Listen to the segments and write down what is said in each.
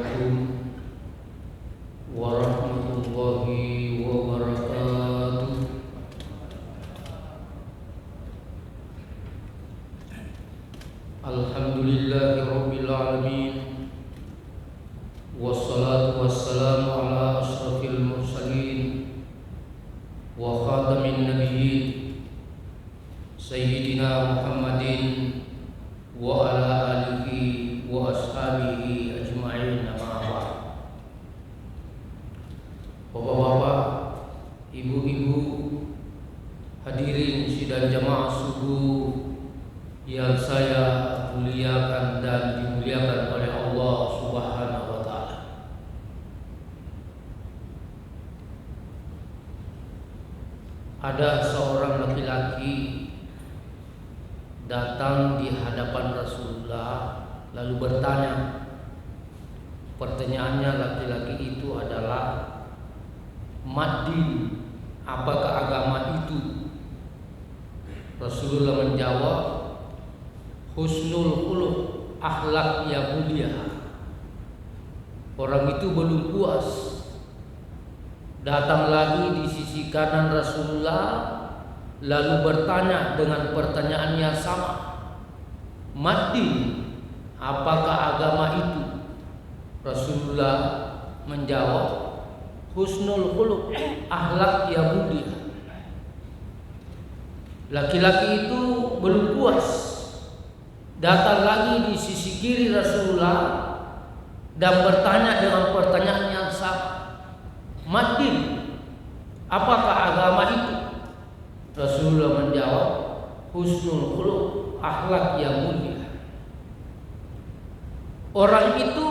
Assalamualaikum warahmatullahi wabarakatuh. Alhamdulillahirabbil alamin. Wassalatu wassalamu ala asyrafil mursalin wa khatamin nabiyyin Sayyidina Muhammadin wa ala alihi wa ashabihi ajma'in, amma ba'd. Bapak-bapak, ibu-ibu, hadirin sidang jamaah subuh yang saya muliakan dan dimuliakan oleh Allah Subhanahu wa taala. Ada seorang laki-laki datang di hadapan Rasulullah lalu bertanya. Pertanyaannya laki-laki itu adalah, "Madin, apakah agama itu?" Rasulullah menjawab, "Husnul khuluq, akhlak yang mulia." Orang itu belum puas. Datang lagi di sisi kanan Rasulullah lalu bertanya dengan pertanyaan yang sama, "Madin, apakah agama itu?" Rasulullah menjawab, "Husnul khuluq, akhlak yang mulia." Laki-laki itu belum puas. Datang lagi di sisi kiri Rasulullah dan bertanya dengan pertanyaan yang sama, "Madin, apakah agama itu?" Rasulullah menjawab, "Husnul khuluq, akhlak yang mulia." Orang itu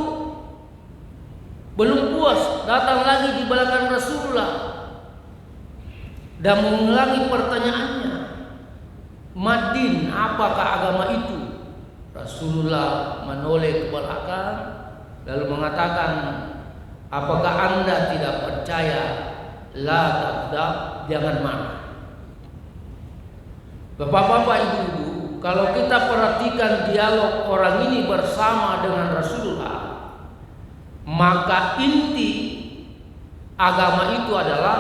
belum puas, datang lagi di belakang Rasulullah dan mengulangi pertanyaannya, "Madin, apakah agama itu?" Rasulullah menoleh ke belakang lalu mengatakan, "Apakah Anda tidak percaya? La tabda, jangan marah." Bapak-bapak, ibu-ibu, kalau kita perhatikan dialog orang ini bersama dengan Rasulullah, maka inti agama itu adalah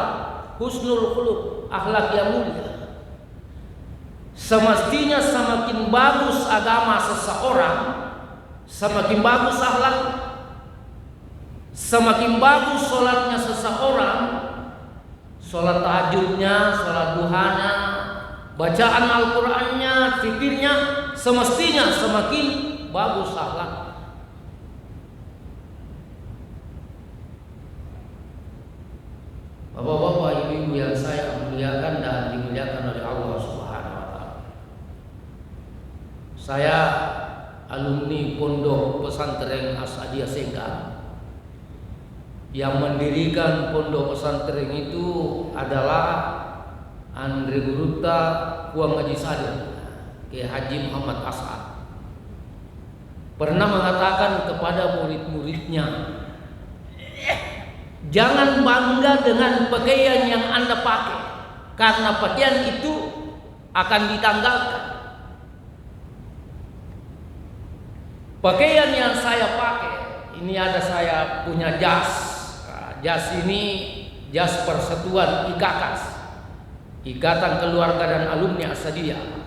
husnul khuluq, akhlak yang mulia. Semestinya semakin bagus agama seseorang, semakin bagus akhlak, semakin bagus sholatnya seseorang, sholat tahajudnya, sholat duhanya, bacaan Al-Qur'annya, fikirnya, semestinya semakin bagus akhlak. Bapak-bapak, ibu-ibu yang saya muliakan dan dimuliakan oleh Allah Subhanahu wa taala. Saya alumni Pondok Pesantren Asadiyah Sengkang. Yang mendirikan pondok pesantren itu adalah Andre Guruta Kuang Haji Sadar, Kiai Haji Muhammad As'ad. Pernah mengatakan kepada murid-muridnya, "Jangan bangga dengan pakaian yang Anda pakai, karena pakaian itu akan ditanggalkan. Pakaian yang saya pakai, ini ada saya punya jas. Jas ini jas Persatuan IKAKAS, Ikatan Keluarga dan Alumni Asadiyah.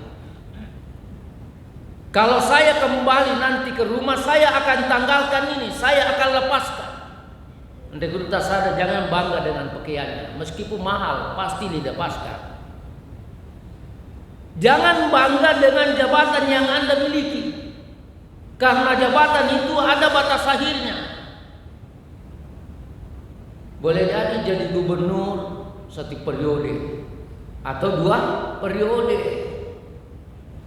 Kalau saya kembali nanti ke rumah, saya akan tanggalkan ini, saya akan lepaskan." Anda kita sadar, jangan bangga dengan pakaiannya, meskipun mahal pasti dilepaskan. Jangan bangga dengan jabatan yang Anda miliki, karena jabatan itu ada batas akhirnya. Boleh jadi gubernur 1 periode atau 2 periode.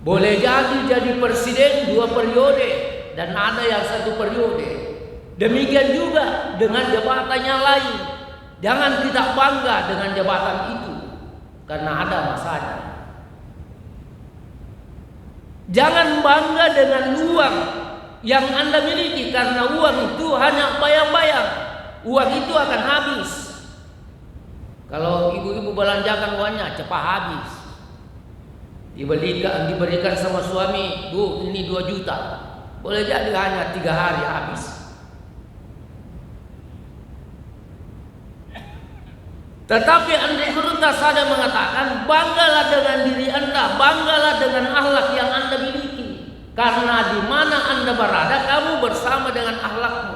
Boleh jadi presiden 2 periode dan ada yang 1 periode. Demikian juga dengan jabatan yang lain. Jangan tidak bangga dengan jabatan itu, karena ada masanya. Jangan bangga dengan uang yang Anda miliki, karena uang itu hanya bayang-bayang. Uang itu akan habis. Kalau ibu-ibu belanjakan uangnya cepat habis. Diberikan sama suami, "Bu, ini 2 juta." Boleh jadi hanya 3 hari habis. Tetapi andai kata saya mengatakan, banggalah dengan diri Anda, banggalah dengan akhlak yang Anda miliki, karena di mana Anda berada, kamu bersama dengan akhlakmu.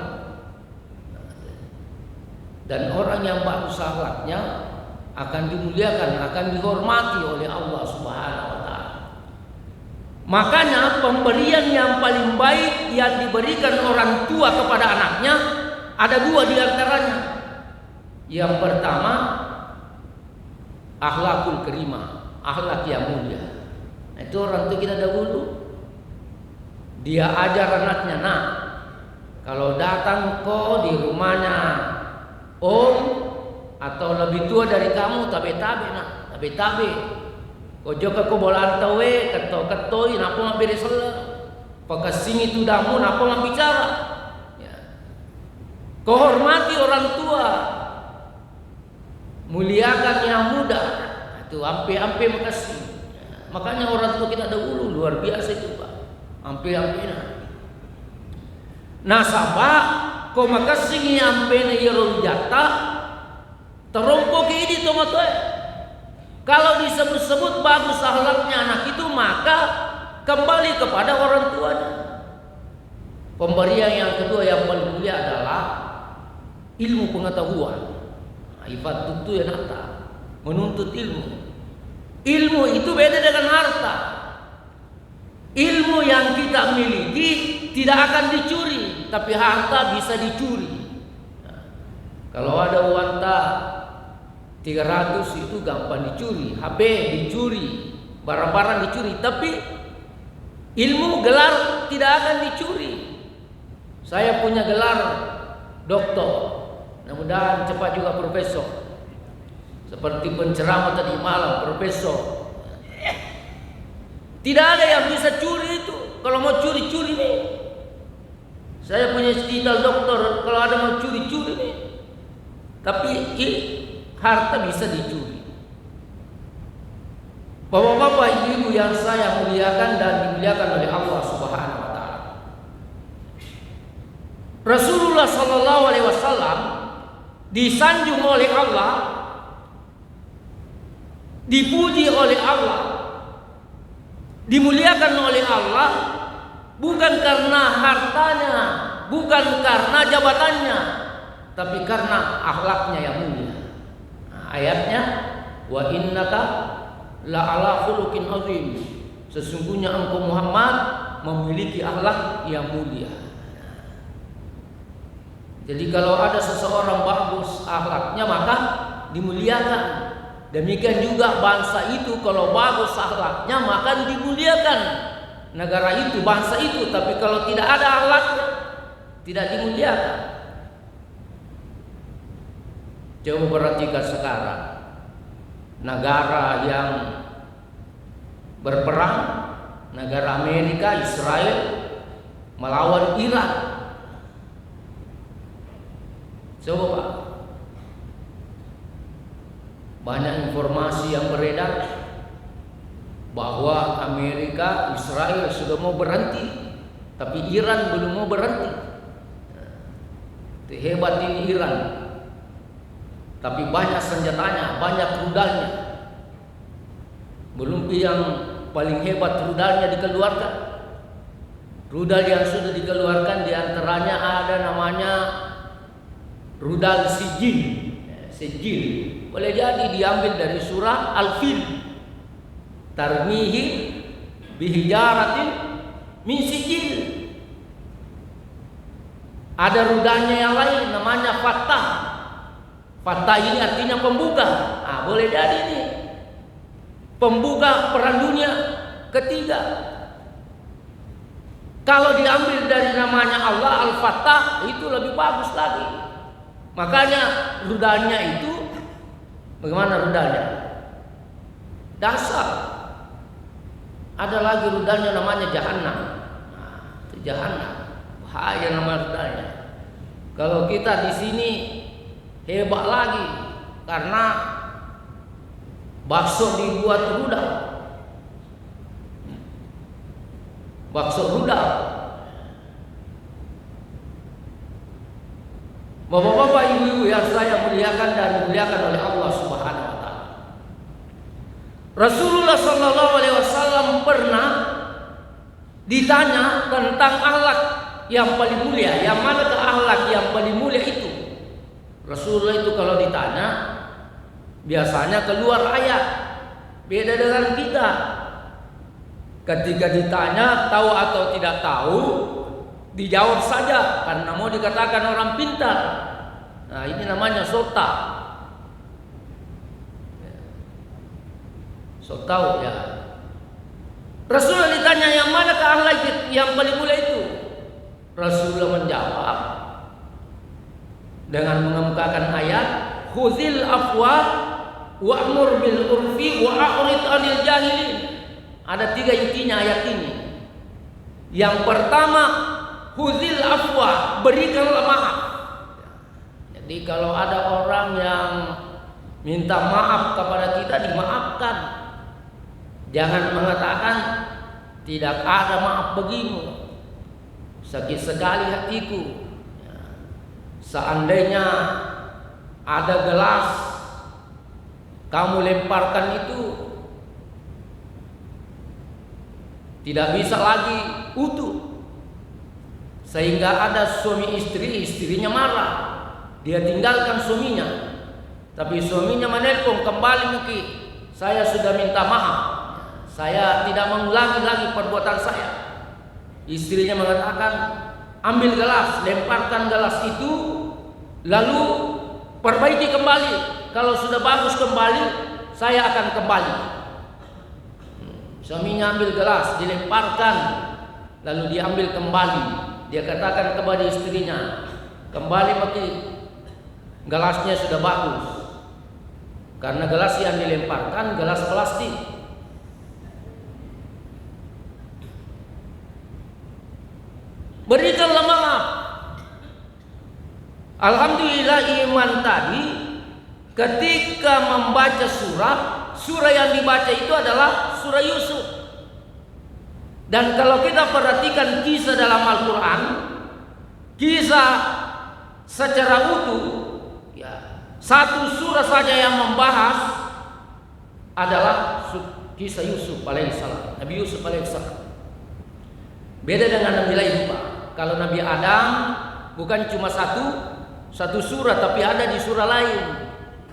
Dan orang yang bagus akhlaknya akan dimuliakan, akan dihormati oleh Allah Subhanahu wa taala. Makanya pemberian yang paling baik yang diberikan orang tua kepada anaknya ada dua di antaranya. Yang pertama, akhlakul karimah, akhlak yang mulia. Itu orang tua kita dahulu, dia ajar anaknya, nah, kalau datang kau di rumahnya om atau lebih tua dari kamu, tabe-tabe nak, tabe-tabe. Kau juga kau bola antawe, ketoi, napa mak beres lah. Pakasing itu damu, napa mak bicara. Ya. Kau hormati orang tua, muliakan yang muda. Itu ampe-ampe makasih. Ya. Makanya orang tua kita dahulu luar biasa itu Pak. Ampe-ampe nah. Nah sabak kau makasih ampe na yerol jata terompo ke ini tomatoy. Kalau disebut-sebut bagus akhlaknya anak itu, maka kembali kepada orang tuanya. Pemberian yang kedua yang paling mulia adalah ilmu pengetahuan. Ifat tutu yang harta, menuntut ilmu. Ilmu itu beda dengan harta. Ilmu yang kita miliki tidak akan dicuri, tapi harta bisa dicuri. Nah, kalau ada wanita 300 itu gampang dicuri, HP dicuri, barang-barang dicuri, tapi ilmu gelar tidak akan dicuri. Saya punya gelar doktor, mudah-mudahan cepat juga profesor. Seperti penceramah tadi malam, profesor. Tidak ada yang bisa curi itu. Kalau mau curi-curi nih. Saya punya titel doktor, kalau ada mau curi-curi nih. Tapi harta bisa dicuri. Bapak-bapak, ibu yang saya muliakan dan dimuliakan oleh Allah Subhanahu wa taala. Rasulullah sallallahu alaihi wasallam disanjung oleh Allah, dipuji oleh Allah, dimuliakan oleh Allah bukan karena hartanya, bukan karena jabatannya, tapi karena akhlaknya yang mulia. Ayatnya, wa innaka la'ala khuluqin azim. Sesungguhnya engkau Muhammad memiliki akhlak yang mulia. Jadi kalau ada seseorang bagus akhlaknya maka dimuliakan. Demikian juga bangsa itu kalau bagus akhlaknya maka dimuliakan. Negara itu, bangsa itu, tapi kalau tidak ada akhlaknya tidak dimuliakan. Coba perhatikan sekarang negara yang berperang, negara Amerika, Israel melawan Iran. Coba Pak, banyak informasi yang beredar bahwa Amerika, Israel sudah mau berhenti, tapi Iran belum mau berhenti. Hebat ini Iran. Tapi banyak senjatanya, banyak rudalnya. Belum yang paling hebat rudalnya dikeluarkan. Rudal yang sudah dikeluarkan diantaranya ada namanya rudal sijil. Sijil boleh jadi diambil dari surah Al-Fil. Tarmihi bihijaratin min sijil. Ada rudalnya yang lain namanya Fattah. Fattah ini artinya pembuka. Boleh jadi ini pembuka perang dunia ketiga. Kalau diambil dari namanya Allah Al-Fattah itu lebih bagus lagi. Makanya rudalnya itu bagaimana rudalnya? Dasar. Ada lagi rudalnya namanya Jahannam. Itu Jahannam. Bahaya nama rudalnya. Kalau kita di sini hebat lagi karena bakso dibuat rudal. Bakso rudal. Bapak-bapak, ibu-ibu yang saya muliakan dan dimuliakan oleh Allah Subhanahu wa taala. Rasulullah sallallahu alaihi wasallam pernah ditanya tentang akhlak yang paling mulia. Yang manakah akhlak yang paling mulia itu? Rasulullah itu kalau ditanya biasanya keluar ayat. Beda dengan kita. Ketika ditanya tahu atau tidak tahu, dijawab saja karena mau dikatakan orang pintar. Nah, ini namanya sota. So tahu ya. Rasulullah ditanya yang manakah akhlak yang paling mulia itu? Rasulullah menjawab dengan mengemukakan ayat, "Khuzil afwa wa'mur bil urfi wa a'rid 'anil jahilin." Ada 3 intinya ayat ini. Yang pertama, khuzil afwa, berikanlah maaf. Jadi kalau ada orang yang minta maaf kepada kita, dimaafkan. Jangan mengatakan tidak ada maaf bagimu. Sakit sekali hatiku. Seandainya ada gelas kamu lemparkan itu, tidak bisa lagi utuh. Sehingga ada suami istri, istrinya marah. Dia tinggalkan suaminya. Tapi suaminya menelpon kembali, mungkin saya sudah minta maaf. Saya tidak mengulangi lagi perbuatan saya. Istrinya mengatakan, ambil gelas, lemparkan gelas itu, lalu perbaiki kembali. Kalau sudah bagus kembali, saya akan kembali. Suaminya ambil gelas, dilemparkan, lalu diambil kembali. Dia katakan kepada istrinya, kembali mati, gelasnya sudah bagus. Karena gelas yang dilemparkan gelas plastik. Berikanlah maaf. Alhamdulillah, iman tadi ketika membaca surah yang dibaca itu adalah surah Yusuf. Dan kalau kita perhatikan kisah dalam Al-Quran, kisah secara utuh, ya, satu surah saja yang membahas adalah kisah Yusuf alaihissalam, Nabi Yusuf alaihissalam. Beda dengan Nabi lain, Pak. Kalau Nabi Adam bukan cuma satu surah, tapi ada di surah lain.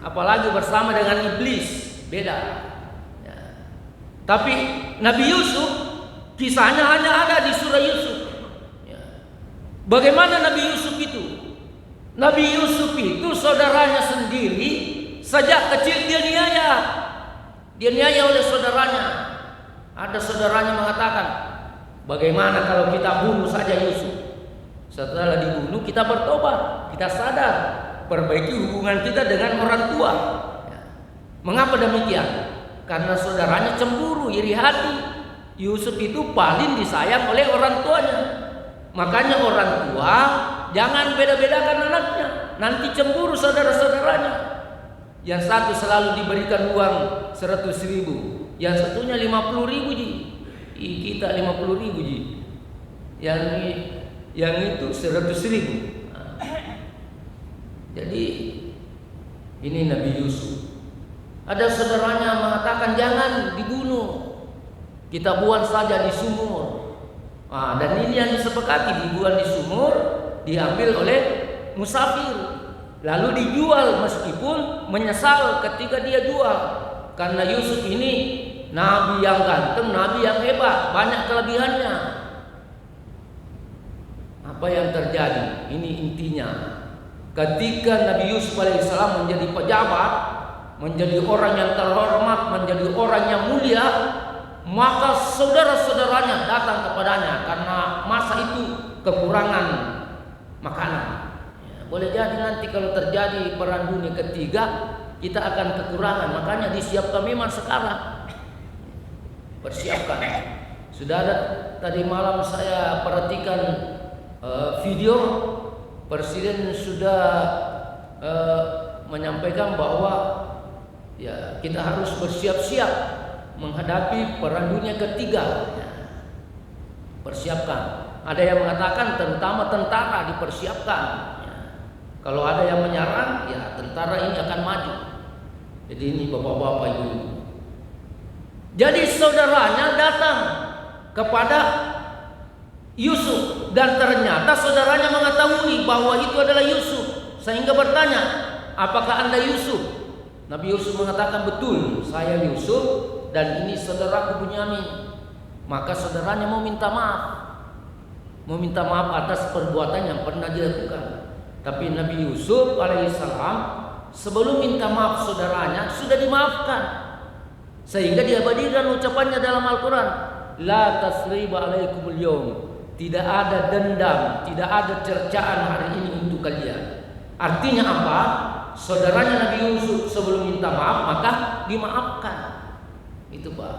Apalagi bersama dengan iblis, beda. Ya. Tapi Nabi Yusuf kisahnya hanya ada di surah Yusuf. Ya. Bagaimana Nabi Yusuf itu? Nabi Yusuf itu saudaranya sendiri sejak kecil dia dianiaya oleh saudaranya. Ada saudaranya mengatakan, bagaimana kalau kita bunuh saja Yusuf? Setelah dibunuh kita bertobat, kita sadar, perbaiki hubungan kita dengan orang tua. Ya. Mengapa demikian? Karena saudaranya cemburu, iri hati. Yusuf itu paling disayang oleh orang tuanya. Makanya orang tua jangan beda-bedakan anaknya, nanti cemburu saudara-saudaranya. Yang satu selalu diberikan uang 100.000, yang satunya 50.000 ji. Kita 50.000 ji. Yang itu 100.000. Jadi ini Nabi Yusuf. Ada saudaranya mengatakan jangan dibunuh, kita buang saja di sumur. Dan ini yang disepakati, dibuang di sumur, diambil oleh musafir, lalu dijual meskipun menyesal ketika dia jual. Karena Yusuf ini nabi yang ganteng, nabi yang hebat, banyak kelebihannya. Apa yang terjadi? Ini intinya. Ketika Nabi Yusuf alaihissalam menjadi pejabat, menjadi orang yang terhormat, menjadi orang yang mulia, maka saudara-saudaranya datang kepadanya karena masa itu kekurangan makanan. Ya, boleh jadi nanti kalau terjadi perang dunia ketiga, kita akan kekurangan. Makanya disiapkan memang sekarang. Persiapkan. Sudah ada tadi malam saya perhatikan video Presiden sudah menyampaikan bahwa ya kita harus bersiap-siap menghadapi perang dunia ketiga. Ya, persiapkan. Ada yang mengatakan terutama tentara dipersiapkan. Ya. Kalau ada yang menyerang, ya tentara ini akan maju. Jadi ini bapak-bapak ibu-ibu. Jadi saudaranya datang kepada Yusuf dan ternyata saudaranya mengetahui bahwa itu adalah Yusuf, sehingga bertanya, apakah Anda Yusuf? Nabi Yusuf mengatakan, betul, saya Yusuf dan ini saudaraku Bunyamin. Maka saudaranya mau minta maaf atas perbuatan yang pernah dilakukan. Tapi Nabi Yusuf alaihissalam sebelum minta maaf saudaranya sudah dimaafkan, sehingga diabadikan ucapannya dalam Al-Quran, la tasriba alaikumul yawm, tidak ada dendam, tidak ada cercaan hari ini untuk kalian. Artinya apa? Saudaranya Nabi Yusuf sebelum minta maaf maka dimaafkan. Itu Pak.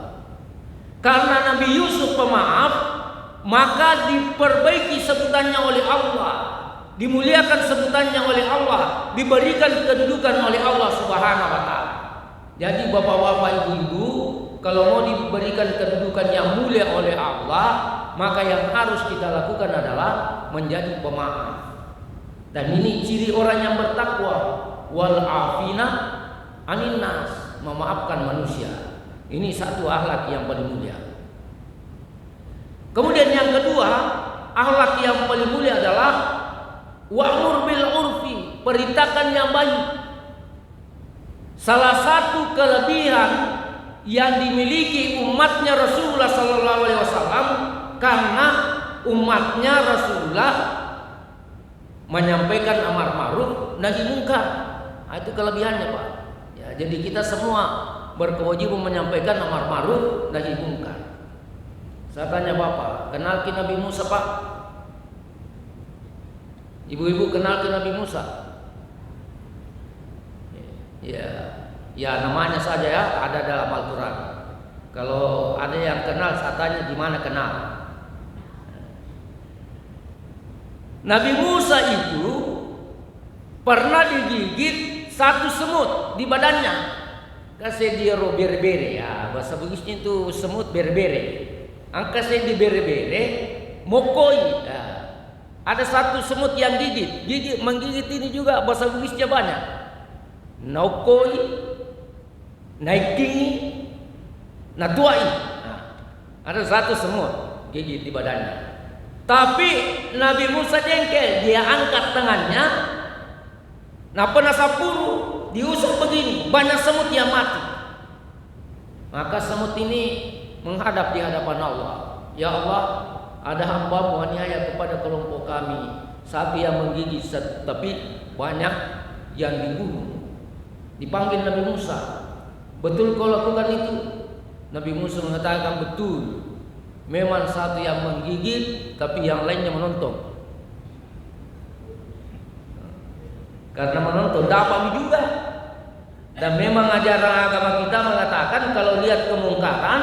Karena Nabi Yusuf pemaaf, maka diperbaiki sebutannya oleh Allah, dimuliakan sebutannya oleh Allah, diberikan kedudukan oleh Allah Subhanahu wa taala. Jadi bapak-bapak, ibu-ibu, kalau mau diberikan kedudukan yang mulia oleh Allah, maka yang harus kita lakukan adalah menjadi pemaaf. Dan ini ciri orang yang bertakwa, wal afina anin nas, memaafkan manusia. Ini satu akhlak yang paling mulia. Kemudian yang kedua, akhlak yang paling mulia adalah wa'mur bil urfi, perintahkan yang baik. Salah satu kelebihan yang dimiliki umatnya Rasulullah sallallahu alaihi wasallam, karena umatnya Rasulullah menyampaikan amar ma'ruf nahi munkar. Nah, itu kelebihannya Pak. Ya, jadi kita semua berkewajiban menyampaikan amar ma'ruf nahi munkar. Saya tanya Bapak, kenal Nabi Musa Pak? Ibu-ibu kenal Nabi Musa? Ya namanya saja ya, ada dalam Al-Quran. Kalau ada yang kenal, saya tanya di mana kenal? Nabi Musa itu pernah digigit satu semut di badannya. Kasih dia bere-bere ya, bahasa Bugisnya itu semut bere-bere. Angka saya di bere-bere, mokoi. Ya. Ada satu semut yang menggigit ini juga bahasa Bugisnya banyak. Naukoi, naikini, natuai. Nah, ada satu semut gigit di badannya. Tapi Nabi Musa jengkel, dia angkat tangannya. Nah penasapuru diusap begini, banyak semut yang mati. Maka semut ini menghadap di hadapan Allah. Ya Allah, ada hamba menganiaya kepada kelompok kami, satu yang menggigit tapi banyak yang dibunuh. Dipanggil Nabi Musa, betul kau lakukan itu? Nabi Musa mengatakan betul. Memang satu yang menggigit tapi yang lainnya menonton. Karena menonton dapat juga. Dan memang ajaran agama kita mengatakan kalau lihat kemungkaran,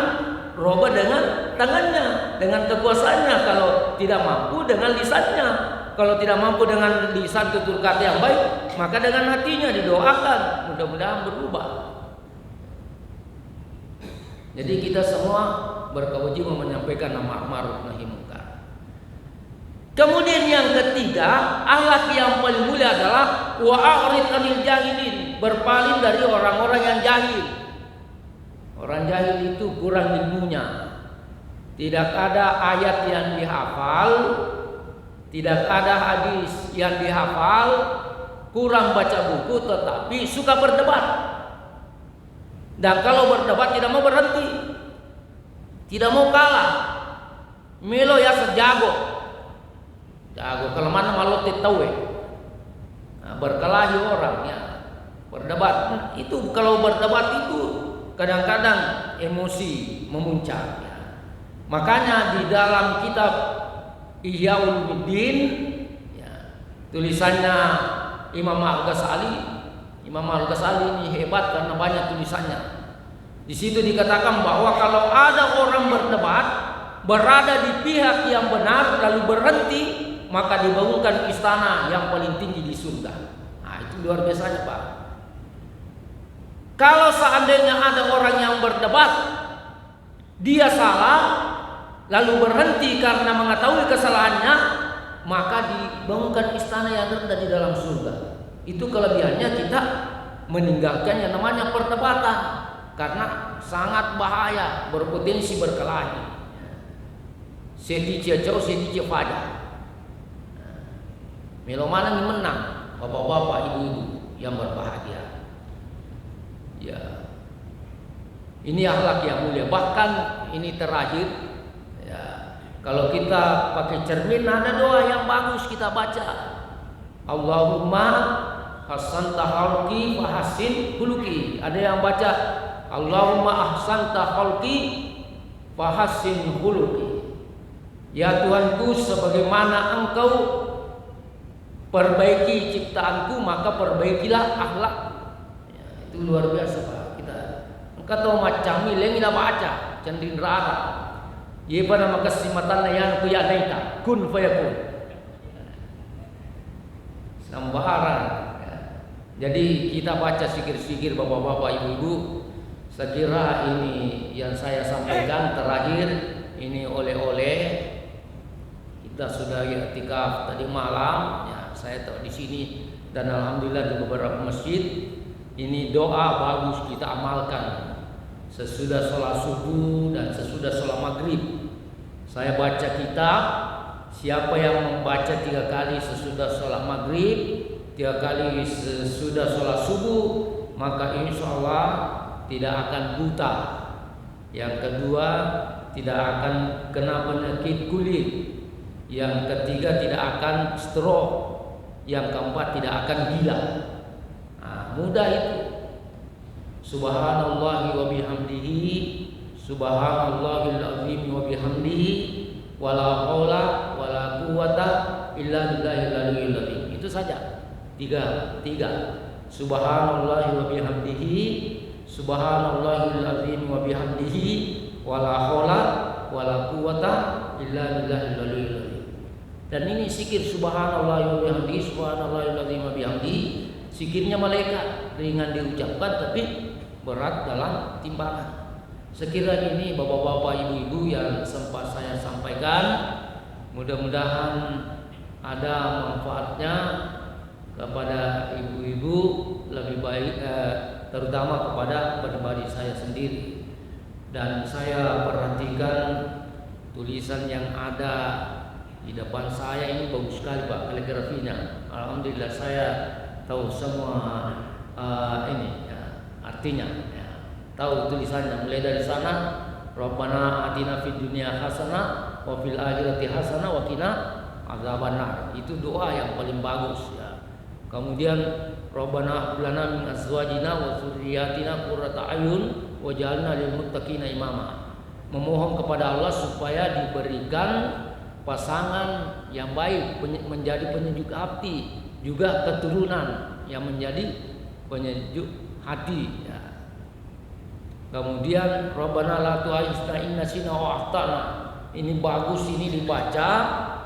roba dengan tangannya, dengan kekuasaannya. Kalau tidak mampu dengan lisannya. Kalau tidak mampu dengan lisan tutur kata yang baik, maka dengan hatinya didoakan, mudah-mudahan berubah. Jadi kita semua berkewajiban menyampaikan amar ma'ruf nahi munkar. Kemudian yang ketiga, akhlak yang paling mulia adalah wa'arid 'anil jahilin, berpaling dari orang-orang yang jahil. Orang jahil itu kurang ilmunya. Tidak ada ayat yang dihafal, tidak ada hadis yang dihafal, kurang baca buku tetapi suka berdebat. Dan kalau berdebat tidak mau berhenti, tidak mau kalah. Melo ya sejago. Jago kalau mana malotit tawe. Nah, berkelahi orang ya. Berdebat itu, kalau berdebat itu kadang-kadang emosi memuncak ya. Makanya di dalam kitab Ihya Ulumuddin ya, tulisannya Imam Al-Ghazali. Imam Al-Ghazali ini hebat karena banyak tulisannya. Di situ dikatakan bahwa kalau ada orang berdebat, berada di pihak yang benar lalu berhenti, maka dibangunkan istana yang paling tinggi di surga. Nah, itu luar biasanya Pak. Kalau seandainya ada orang yang berdebat, dia salah lalu berhenti karena mengetahui kesalahannya, maka dibangunkan istana yang rendah di dalam surga. Itu kelebihannya kita meninggalkan yang namanya perdebatan, karena sangat bahaya, berpotensi berkelahi. Sedikit jauh, sedikit pada. Melo mana yang menang? Bapak-bapak, ibu-ibu yang berbahagia. Ya, ini akhlak yang mulia. Bahkan ini terakhir, ya, kalau kita pakai cermin ada doa yang bagus kita baca. Allahumma ahsanta khalqi wa hassin khuluqi. Ada yang baca Allahumma ahsanta khalqi wa hassin khuluqi. Ya Tuhanku, sebagaimana Engkau perbaiki ciptaanku, maka perbaikilah akhlak. Ya, itu luar biasa Pak. Engkau tahu macam ini yang baca cenderung rara. Ia pada makasihmatan yang ku yanaita kun fayakun. Sambaran. Ya. Jadi kita baca sikir-sikir bapak-bapak, ibu-ibu. Sekira ini yang saya sampaikan terakhir, ini oleh-oleh. Kita sudah i'tikaf tadi malam, ya, saya tahu di sini dan alhamdulillah di beberapa masjid. Ini doa bagus kita amalkan sesudah sholat subuh dan sesudah sholat maghrib. Saya baca kitab, siapa yang membaca 3 kali sesudah sholat maghrib, 3 kali sesudah sholat subuh, maka insya Allah tidak akan buta. Yang kedua, tidak akan kena penyakit kulit. Yang ketiga, tidak akan stroke. Yang keempat, tidak akan gila. Nah, mudah itu. Subhanallah wa bihamdihi, subhanallahil azim wa bihamdihi, wala haula wala quwata illa billahil aliyyil azim. Itu saja. Tiga. Subhanallah wa bihamdihi, subhanallahil azim wa bihamdihi, wala haula wala quwata illa billahil aliyyil azim. Dan ini zikir subhanallah wa bihamdihi, subhanallahil azim wa bihamdihi. Zikirnya malaikat, ringan diucapkan tapi berat dalam timbangan. Sekira ini bapak-bapak, ibu-ibu yang sempat saya sampaikan, mudah-mudahan ada manfaatnya kepada ibu-ibu, lebih baik terutama kepada pribadi saya sendiri. Dan saya perhatikan tulisan yang ada di depan saya ini bagus sekali Pak, kaligrafinya. Alhamdulillah saya tahu semua ini ya, artinya ya. Tahu tulisannya mulai dari sana, Rabbana atina fid dunya hasanah wa fil akhirati hasanah wa qina azabannar. Itu doa yang paling bagus ya. Kemudian Rabbana hab lana min azwajina wa dzurriyyatina qurrata a'yun waj'alna lil muttaqina imama. Memohon kepada Allah supaya diberikan pasangan yang baik, menjadi penyejuk hati, juga keturunan yang menjadi penyejuk hati ya. Kemudian Rabbana la tu'akhidhna in nasina wa akhtana. Ini bagus, ini dibaca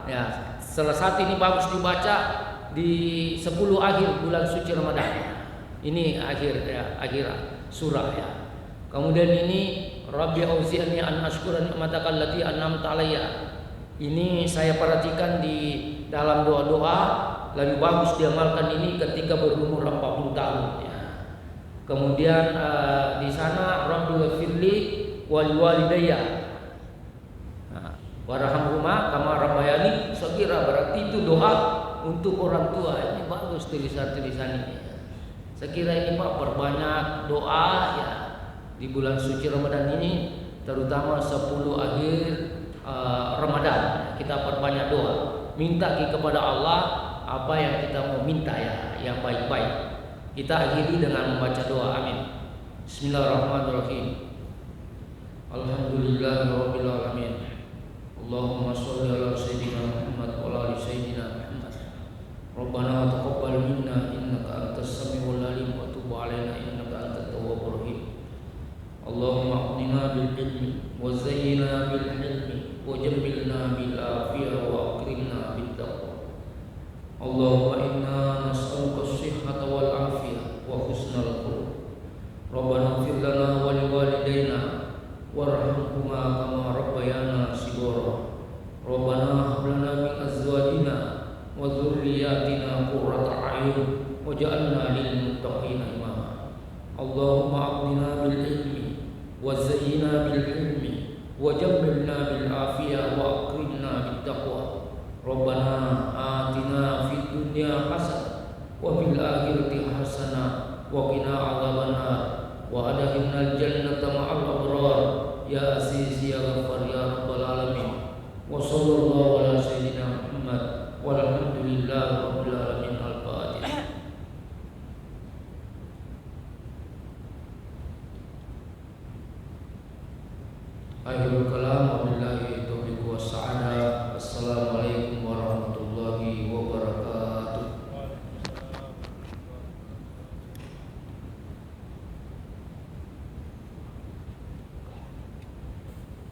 ya. Salah satu ini bagus dibaca di 10 akhir bulan suci Ramadan. Ini akhir ya, akhir surah ya. Kemudian ini Rabbi auzi'ni an ashkura ni'mataka allati an'amta 'alayya. Ini saya perhatikan di dalam doa-doa, lebih bagus diamalkan ini ketika berumur 40 tahun ya. Kemudian di sana Rabbi wafirli wal walidayya warhamhuma kama rabbayani shaghira. Berarti itu doa untuk orang tua. Ini bagus tulisan-tulisan ini. Saya kira ini Pak, perbanyak doa ya di bulan suci Ramadan ini, terutama 10 akhir Ramadan. Kita perbanyak doa, minta kepada Allah apa yang kita mau minta ya, yang baik-baik. Kita akhiri dengan membaca doa. Amin. Bismillahirrahmanirrahim. Alhamdulillahirabbil alamin. Allahumma shalli ala sayyidina Muhammad wa ala ali sayyidina Muhammad. Rabbana taqabbal minna innaka antas samiul alim wa tub alaina innaka antat tawwabur rahim. Allahumma aqnina bil ilmi wa zayyina bil hilmi wa jammilna bil afiyah wa akrimna bit taqwa. Allahumma inna nas'aluka as-sihhata wal afiyah wa husnal khuluq. Rabbana ighfir lana wa liwalidayna warhamhuma kama rabbayana shighara. Rabbana hab lana min azwajina waj'alna lil muttaqina imama. Allahumma aghnina bil ilmi wa zayyina bil ilmi wa jammilna bil afiyah wa akrimna bit taqwa. Rabbana atina fid dunya hasanah wa fil akhirati hasanah wa qina adzabannar wa adkhilnal jannata ma'al abrar ya aziz ya ghaffar ya rabbal alamin. Wa sallallahu ala sayyidina Muhammad walhamdulillahi rabbil alamin. Al-Fatihah. Akhirul kalam wabillahi taufiq was sa'adah. Assalamualaikum warahmatullahi